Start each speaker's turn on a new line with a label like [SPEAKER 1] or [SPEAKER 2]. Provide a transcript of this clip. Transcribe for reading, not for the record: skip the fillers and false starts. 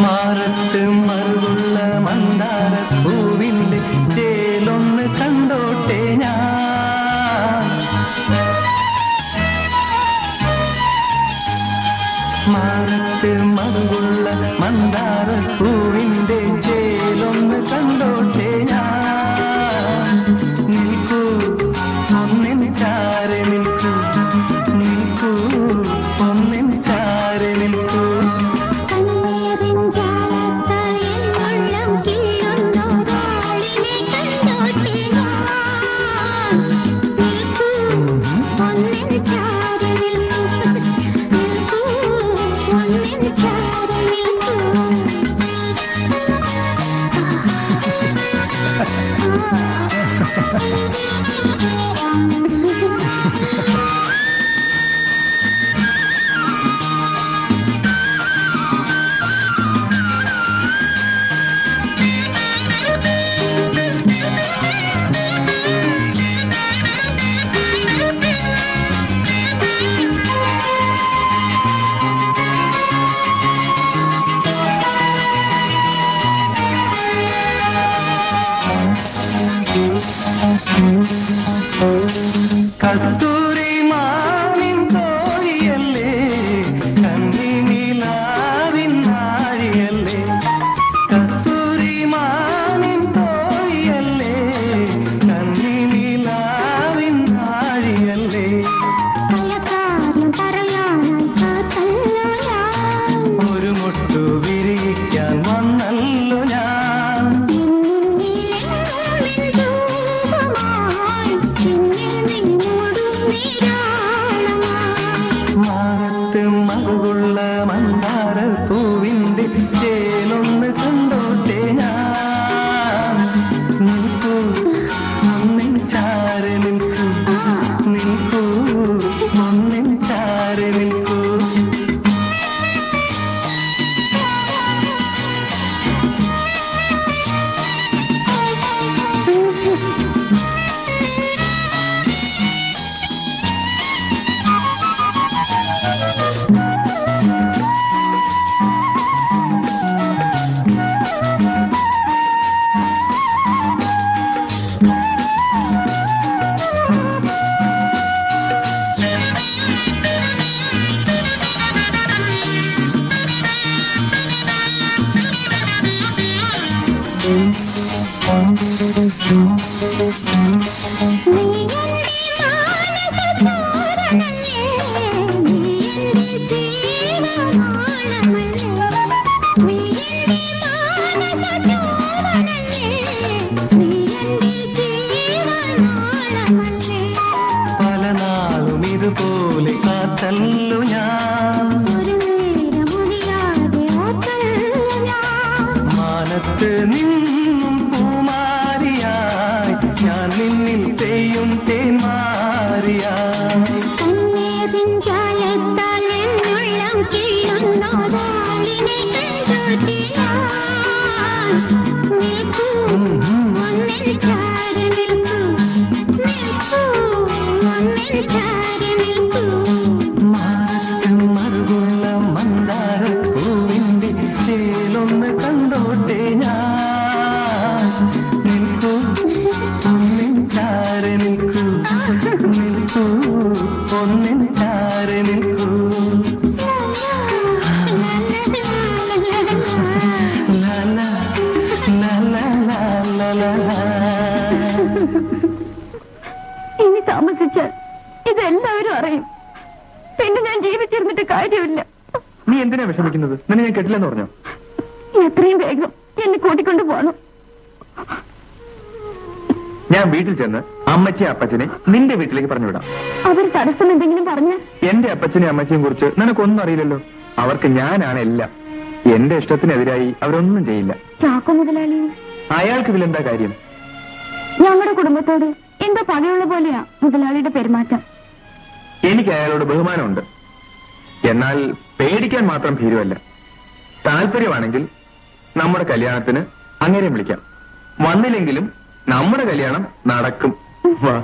[SPEAKER 1] മാറത്ത് മറുകുള്ള മന്ദാര പൂവിന്റെ ചേലൊന്ന് കണ്ടോട്ടെ ഞാൻ. മാറത്ത് മറുകുള്ള മന്ദാര പൂവിന്റെ ചേലൊന്ന് കണ്ടോട്ടെ ഞാൻ. നിൽക്കൂ ഒന്നിൻ ചാരെ നിൽക്കൂ, നിൽക്കൂ ഒന്നിൻ ചാരെ നിൽക്കൂ. കസ്തൂരി മാനിൻ തോഴിയല്ലേ, കണ്ണിനിലാവിൻ നാഴിയല്ലേ. കസ്തൂരി മാനിൻ തോഴിയല്ലേ, കണ്ണിനിലാവിൻ നാഴിയല്ലേ. ഒരു മുട്ടു വിരിയിക്കാൻ വന്നല്ലോ ഞാൻ. മാറത്ത് മറുകുള്ള മന്ദാര പൂവിന്റെ ചേലൊന്ന് കണ്ടോട്ടെ ഞാൻ. നിൽക്കൂ ഒന്നിൻ ചാരെ നിൽക്കൂ, നിൽക്കൂ ഒന്നിൻ ചാരെ നിൽക്കൂ. പല നാളും ഇതുപോലെ കാത്തല്ലു ഞാൻ. മാനത്ത് നിന്നും പൂമാരിയായി ഞാൻ നിന്നിൽ പെയ്യും തേന്മാരിയായി. മാറത്ത് മറുകുള്ള മന്ദാര പൂവിന്റെ ചേലൊന്ന് കണ്ടോട്ടെ ഞാൻ. നിൽക്കൂ ഒന്നിൻ ചാരെ നിൽക്കൂ, നിൽക്കൂ ഒന്നിൻ ചാരെ നിൽക്കൂ.
[SPEAKER 2] ഇനി താമസിച്ചാൽ ഇതെല്ലാവരും അറിയും. പിന്നെ ഞാൻ ജീവിച്ചിരുന്നിട്ട് കാര്യമില്ല.
[SPEAKER 3] നീ എന്തിനാ വിഷമിക്കുന്നത്? നിന്നെ ഞാൻ കെട്ടില്ലെന്ന് പറഞ്ഞോ?
[SPEAKER 2] എത്രയും വേഗം എന്നെ കൂട്ടിക്കൊണ്ടു പോകണം.
[SPEAKER 3] ഞാൻ വീട്ടിൽ ചെന്ന് അമ്മച്ചി അപ്പച്ചനെ നിന്റെ വീട്ടിലേക്ക് പറഞ്ഞു വിടാം.
[SPEAKER 2] അവർ തടസ്സം എന്തെങ്കിലും പറഞ്ഞ?
[SPEAKER 3] എന്റെ അപ്പച്ചനെയും അമ്മച്ചിയും കുറിച്ച് നിനക്കൊന്നും അറിയില്ലല്ലോ. അവർക്ക് ഞാനാണ് എല്ലാം. എന്റെ ഇഷ്ടത്തിനെതിരായി അവരൊന്നും ചെയ്യില്ല.
[SPEAKER 2] ചാക്കോ മുതലാളി?
[SPEAKER 3] അയാൾക്ക് ഇതിലെന്താ കാര്യം?
[SPEAKER 2] ഞങ്ങളുടെ കുടുംബത്തോട് എന്തോ പകയുള്ള പോലെയാ മുതലാളിയുടെ പെരുമാറ്റം.
[SPEAKER 3] എനിക്ക് അയാളോട് ബഹുമാനമുണ്ട്. എന്നാൽ പേടിക്കാൻ മാത്രം ഭീരുവല്ല. താല്പര്യമാണെങ്കിൽ നമ്മുടെ കല്യാണത്തിന് അങ്ങേരെ വിളിക്കാം. വന്നില്ലെങ്കിലും നമ്മുടെ കല്യാണം നടക്കും. വാ.